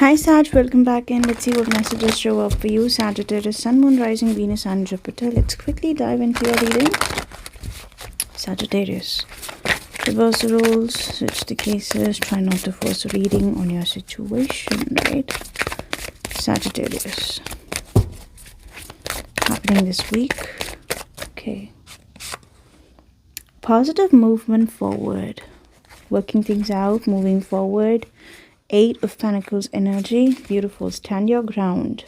Hi Sag, welcome back in. Let's see what messages show up for you. Sagittarius, Sun, Moon, Rising, Venus and Jupiter. Let's quickly dive into your reading. Sagittarius, reverse the roles, switch the cases, try not to force a reading on your situation, right? Sagittarius, happening this week. Okay. Positive movement forward, working things out, moving forward. 8 of Pentacles energy, beautiful, stand your ground.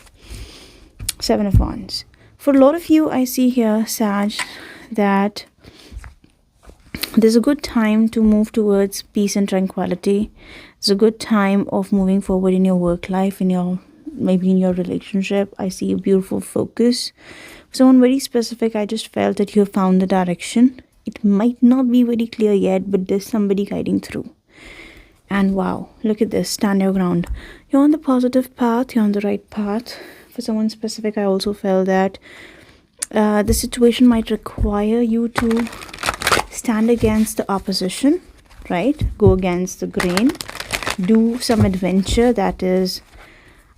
7 of Wands. For a lot of you, I see here, Sag, that there's a good time to move towards peace and tranquility. It's a good time of moving forward in your work life, maybe in your relationship. I see a beautiful focus. Someone very specific, I just felt that you have found the direction. It might not be very clear yet, but there's somebody guiding through. And wow, look at this, stand your ground. You're on the positive path, you're on the right path. For someone specific, I also felt that the situation might require you to stand against the opposition, right? Go against the grain, do some adventure. That is,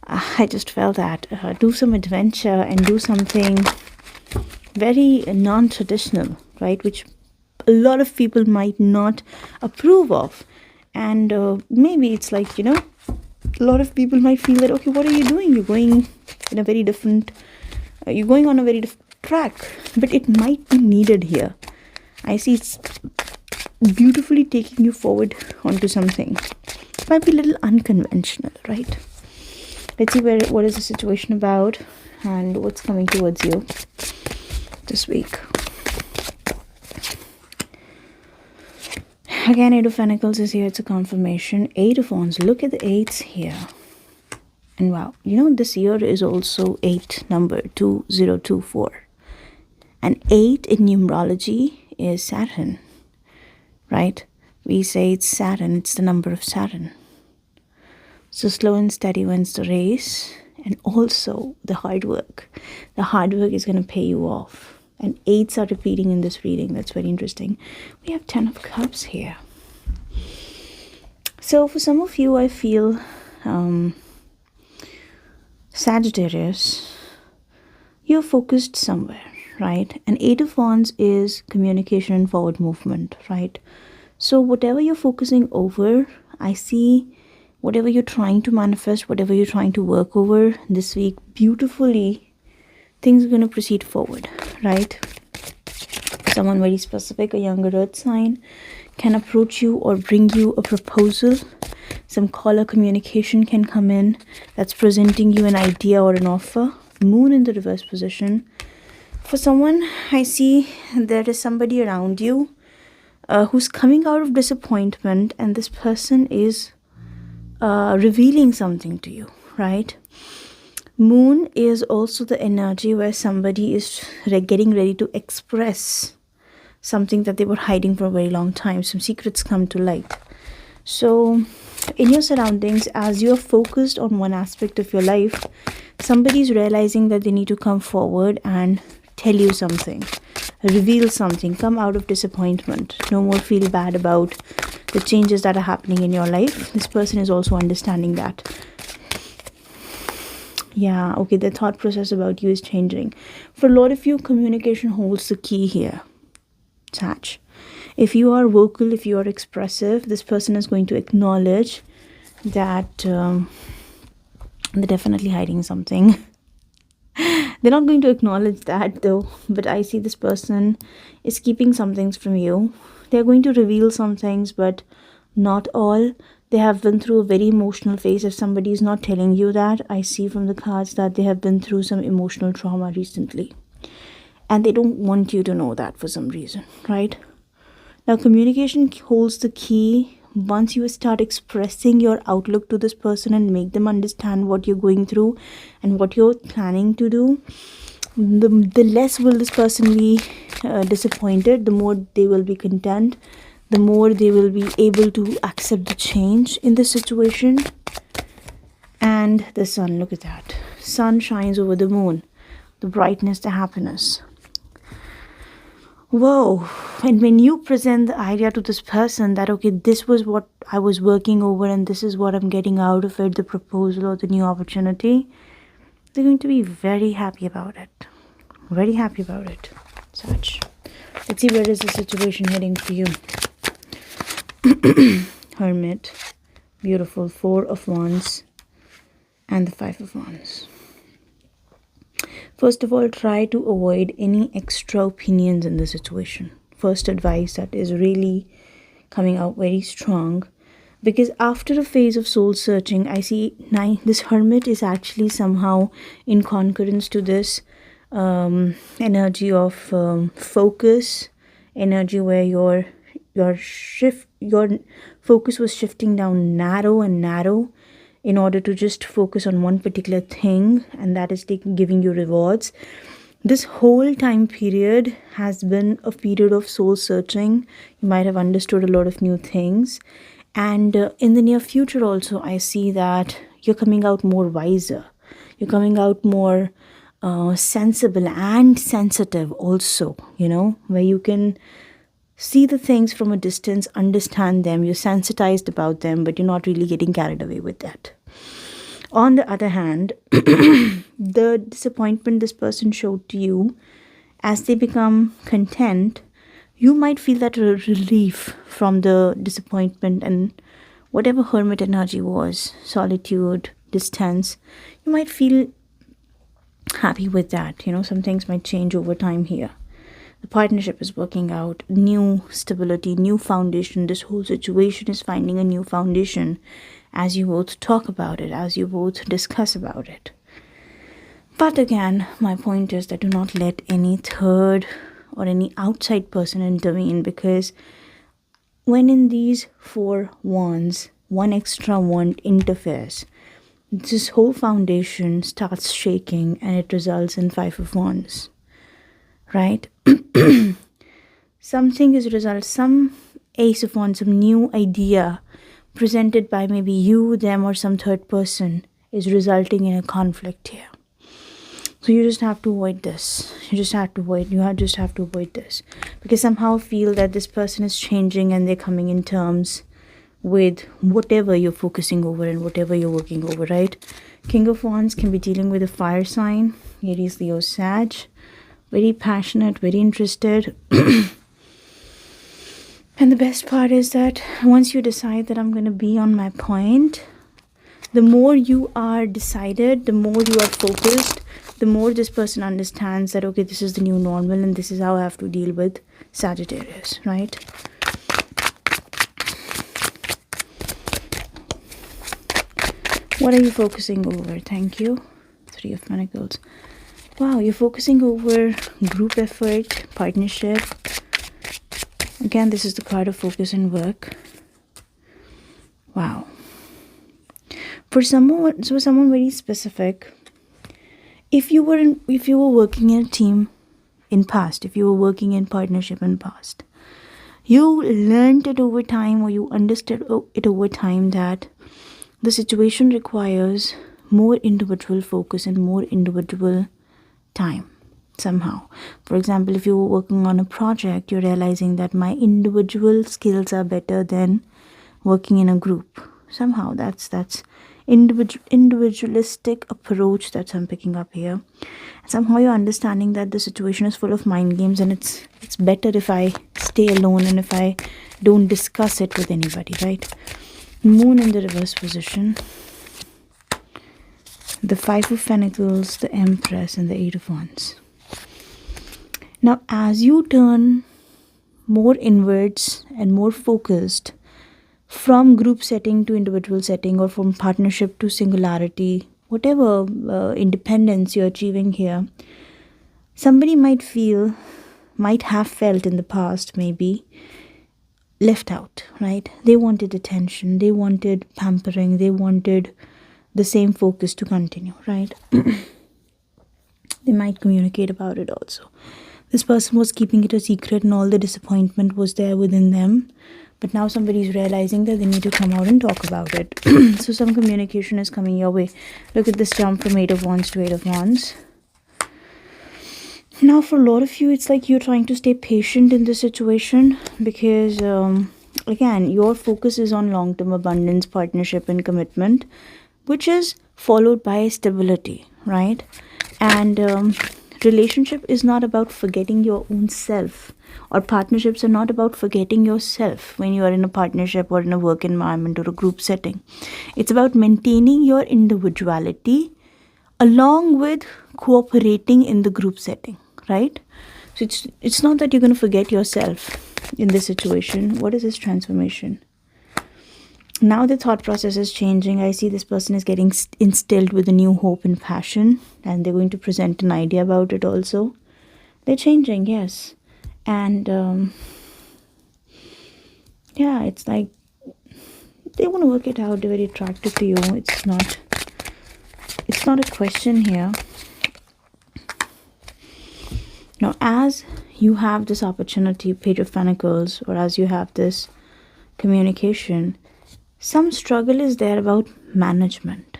I just felt that, do some adventure and do something very non-traditional, right? Which a lot of people might not approve of. And maybe it's like, a lot of people might feel that, okay, what are you doing? You're going in a very different, you're going on a very different track. But it might be needed here. I see it's beautifully taking you forward onto something. It might be a little unconventional, right? Let's see what is the situation about and what's coming towards you this week. Again, 8 of Pentacles is here. It's a confirmation. 8 of Wands. Look at the 8s here. And wow, this year is also 8 number, 2024. And 8 in numerology is Saturn, right? We say it's Saturn. It's the number of Saturn. So slow and steady wins the race. And also the hard work. The hard work is going to pay you off. And 8s are repeating in this reading. That's very interesting. We have 10 of Cups here. So for some of you, I feel Sagittarius, you're focused somewhere, right? And 8 of Wands is communication and forward movement, right? So whatever you're focusing over, I see whatever you're trying to manifest, whatever you're trying to work over this week, beautifully, things are going to proceed forward, right? Someone very specific, a younger earth sign, can approach you or bring you a proposal. Some caller communication can come in that's presenting you an idea or an offer. Moon in the reverse position. For someone, I see there is somebody around you who's coming out of disappointment, and this person is revealing something to you, right? Moon is also the energy where somebody is getting ready to express something that they were hiding for a very long time. Some secrets come to light. So in your surroundings, as you're focused on one aspect of your life, somebody's realizing that they need to come forward and tell you something, reveal something, come out of disappointment. No more feel bad about the changes that are happening in your life. This person is also understanding that. Yeah, okay, the thought process about you is changing. For a lot of you, communication holds the key here, Sag. If you are vocal, if you are expressive, this person is going to acknowledge that they're definitely hiding something. They're not going to acknowledge that though, but I see this person is keeping some things from you. They're going to reveal some things, but not all. They have been through a very emotional phase. If somebody is not telling you that, I see from the cards that they have been through some emotional trauma recently. And they don't want you to know that for some reason, right? Now, communication holds the key. Once you start expressing your outlook to this person and make them understand what you're going through and what you're planning to do, the less will this person be disappointed, the more they will be content, the more they will be able to accept the change in the situation. And the sun, look at that. Sun shines over the moon, the brightness, the happiness. whoa. And when you present the idea to this person that, okay, this was what I was working over and this is what I'm getting out of it, the proposal or the new opportunity, they're going to be very happy about it. Very happy about it. Sag. Let's see, where is the situation heading for you? Hermit. Beautiful. 4 of Wands. And the 5 of Wands. First of all, try to avoid any extra opinions in the situation. First advice that is really coming out very strong. Because after a phase of soul searching, I see this Hermit is actually somehow in concurrence to this energy of focus, energy where your focus was shifting down narrow and narrow in order to just focus on one particular thing, and that is giving you rewards. This whole time period has been a period of soul searching. You might have understood a lot of new things. And in the near future also, I see that you're coming out more wiser. You're coming out more sensible and sensitive also, you know, where you can see the things from a distance, understand them, you're sensitized about them, but you're not really getting carried away with that. On the other hand, the disappointment this person showed to you, as they become content, you might feel that relief from the disappointment and whatever Hermit energy was, solitude, distance, you might feel happy with that. You know, some things might change over time here. The partnership is working out, new stability, new foundation. This whole situation is finding a new foundation as you both talk about it, as you both discuss about it. But again, my point is that do not let any third or any outside person intervene, because when in these 4 wands, one extra wand interferes, this whole foundation starts shaking and it results in 5 of wands, right? Something is some ace of wands, some new idea presented by maybe you, them, or some third person is resulting in a conflict here. So you just have to avoid this. You just have to avoid this. Because somehow feel that this person is changing and they're coming in terms with whatever you're focusing over and whatever you're working over, right? King of Wands can be dealing with a fire sign. Aries, Leo, Sag. Very passionate, very interested. And the best part is that once you decide that I'm going to be on my point, the more you are decided, the more you are focused, the more this person understands that, okay, this is the new normal and this is how I have to deal with Sagittarius, right? What are you focusing over? Thank you. 3 of Pentacles. Wow, you're focusing over group effort, partnership. Again, this is the card of focus and work. Wow. For someone very specific, if you were working in a team in past, if you were working in partnership in past, you learned it over time, or you understood it over time, that the situation requires more individual focus and more individual time somehow. For example, if you were working on a project, you're realizing that my individual skills are better than working in a group. Somehow that's individualistic approach that I'm picking up here. And somehow you're understanding that the situation is full of mind games, and it's better if I stay alone and if I don't discuss it with anybody, right? Moon in the reverse position. The 5 of Pentacles, the Empress, and the 8 of Wands. Now, as you turn more inwards and more focused from group setting to individual setting, or from partnership to singularity, whatever independence you're achieving here, somebody might have felt in the past maybe left out, right? They wanted attention, they wanted pampering, they wanted the same focus to continue, right? They might communicate about it also. This person was keeping it a secret and all the disappointment was there within them. But now somebody is realizing that they need to come out and talk about it. So some communication is coming your way. Look at this jump from 8 of Wands to 8 of Wands. Now, for a lot of you, it's like you're trying to stay patient in this situation because, again, your focus is on long term abundance, partnership, and commitment, which is followed by stability, right? And relationship is not about forgetting your own self, or partnerships are not about forgetting yourself when you are in a partnership or in a work environment or a group setting. It's about maintaining your individuality along with cooperating in the group setting, right? So it's not that you're going to forget yourself in this situation. What is this transformation? Now the thought process is changing. I see this person is getting instilled with a new hope and passion, and they're going to present an idea about it also. They're changing, yes. And yeah, it's like they want to work it out. They're very attracted to you. It's not a question here. Now, as you have this opportunity, Page of Pentacles, or as you have this communication, some struggle is there about management.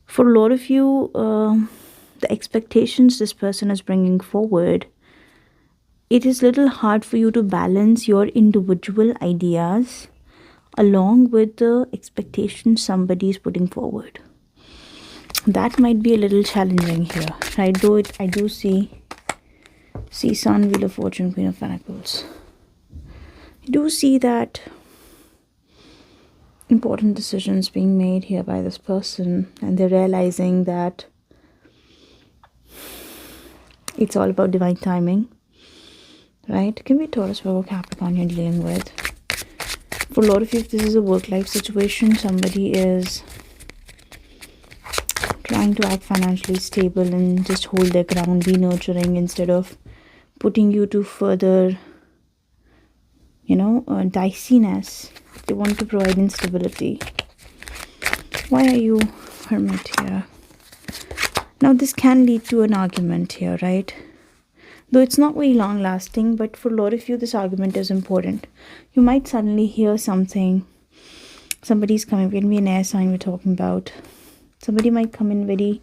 For a lot of you, the expectations this person is bringing forward, it is a little hard for you to balance your individual ideas along with the expectations somebody is putting forward. That might be a little challenging here, right? Though I do see Sun, Wheel of Fortune, Queen of Pentacles. I do see that important decisions being made here by this person, and they're realizing that it's all about divine timing, right? It can be Taurus, Virgo, Capricorn you're dealing with. For a lot of you, if this is a work-life situation, somebody is trying to act financially stable and just hold their ground, be nurturing instead of putting you to further, diciness. They want to provide instability. Why are you Hermit here? Now this can lead to an argument here, right? Though it's not very long lasting, but for a lot of you this argument is important. You might suddenly hear something. Somebody's coming. It can be an air sign we're talking about. Somebody might come in very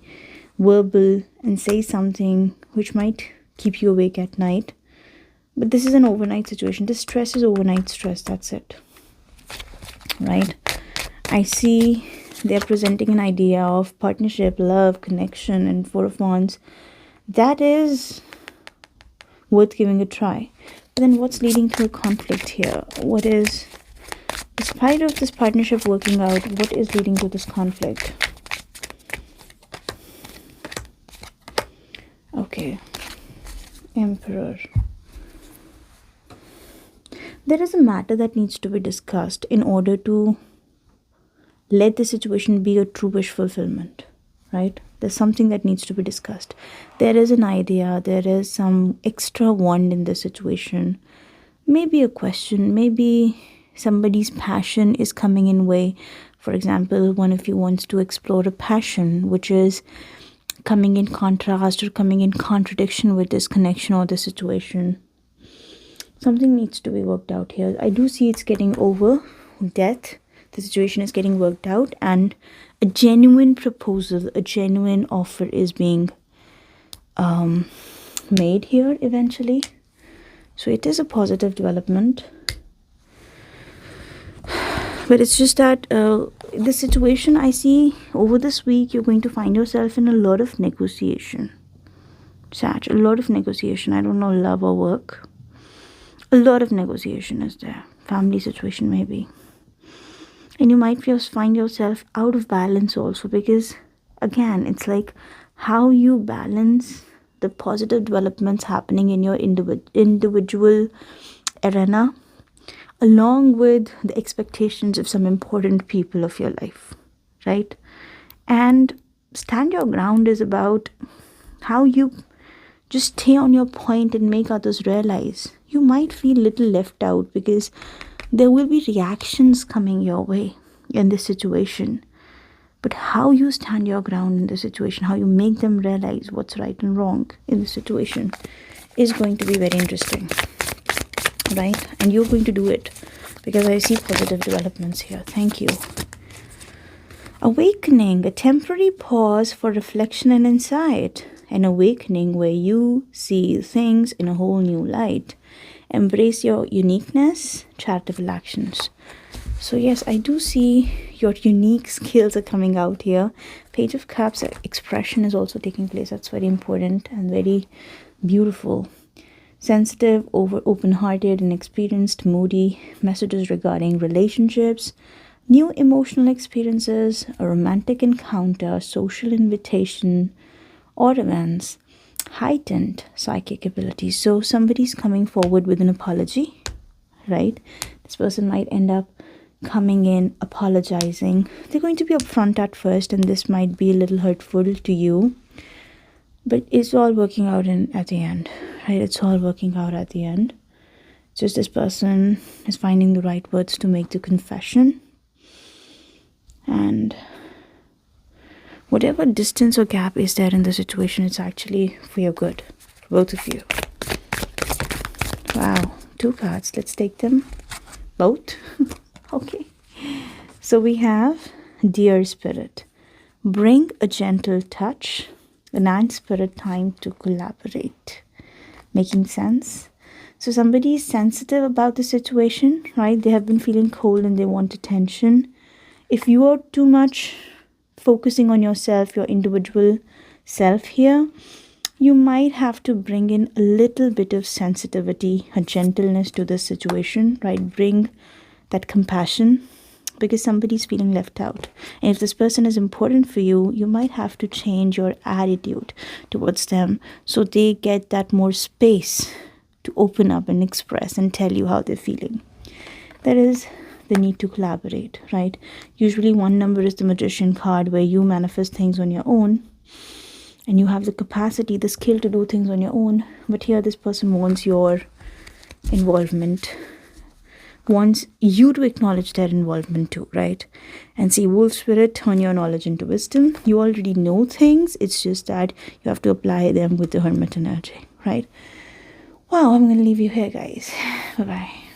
verbal and say something which might keep you awake at night. But this is an overnight situation. This stress is overnight stress. That's it. Right? I see they're presenting an idea of partnership, love, connection, and Four of Wands. That is worth giving a try. But then what's leading to a conflict here? What is, despite of this partnership working out, what is leading to this conflict? Okay, Emperor. There is a matter that needs to be discussed in order to let the situation be a true wish fulfillment, right? There's something that needs to be discussed. There is an idea, there is some extra wand in the situation. Maybe a question, maybe somebody's passion is coming in way. For example, one of you wants to explore a passion which is coming in contrast or coming in contradiction with this connection or the situation. Something needs to be worked out here. I do see it's getting over. Death. The situation is getting worked out, and a genuine proposal, a genuine offer is being made here eventually. So it is a positive development. But it's just that the situation I see over this week, you're going to find yourself in a lot of negotiation. Sag, a lot of negotiation. I don't know, love or work. A lot of negotiation is there. Family situation maybe. And you might just find yourself out of balance also, because again, it's like how you balance the positive developments happening in your individual arena along with the expectations of some important people of your life, right? And stand your ground is about how you just stay on your point and make others realize. You might feel a little left out because there will be reactions coming your way in this situation. But how you stand your ground in the situation, how you make them realize what's right and wrong in the situation is going to be very interesting, right? And you're going to do it because I see positive developments here. Thank you. Awakening, a temporary pause for reflection and insight. an awakening where you see things in a whole new light. Embrace your uniqueness, charitable actions. So yes, I do see your unique skills are coming out here. Page of Cups, expression is also taking place. That's very important and very beautiful. Sensitive, open-hearted and experienced, moody, messages regarding relationships, new emotional experiences, a romantic encounter, social invitation, or events, heightened psychic abilities. So somebody's coming forward with an apology, right? This person might end up coming in apologizing. They're going to be upfront at first, and this might be a little hurtful to you, but it's all working out at the end, right? It's all working out at the end. Just this person is finding the right words to make the confession, and whatever distance or gap is there in the situation, it's actually for your good, for both of you. Wow, 2 cards. Let's take them both. Okay. So we have Dear Spirit, bring a gentle touch, a 9 Spirit, time to collaborate. Making sense? So somebody is sensitive about the situation, right? They have been feeling cold and they want attention. If you are too much focusing on yourself, your individual self here, you might have to bring in a little bit of sensitivity, a gentleness to the situation, right? Bring that compassion, because somebody's feeling left out. And if this person is important for you, you might have to change your attitude towards them so they get that more space to open up and express and tell you how they're feeling. That is the need to collaborate, right? Usually 1 number is the Magician card, where you manifest things on your own and you have the capacity, the skill to do things on your own. But here this person wants your involvement, wants you to acknowledge their involvement too, right? And see, Wolf Spirit, turn your knowledge into wisdom. You already know things. It's just that you have to apply them with the Hermit energy, right? Wow, I'm going to leave you here, guys. Bye-bye.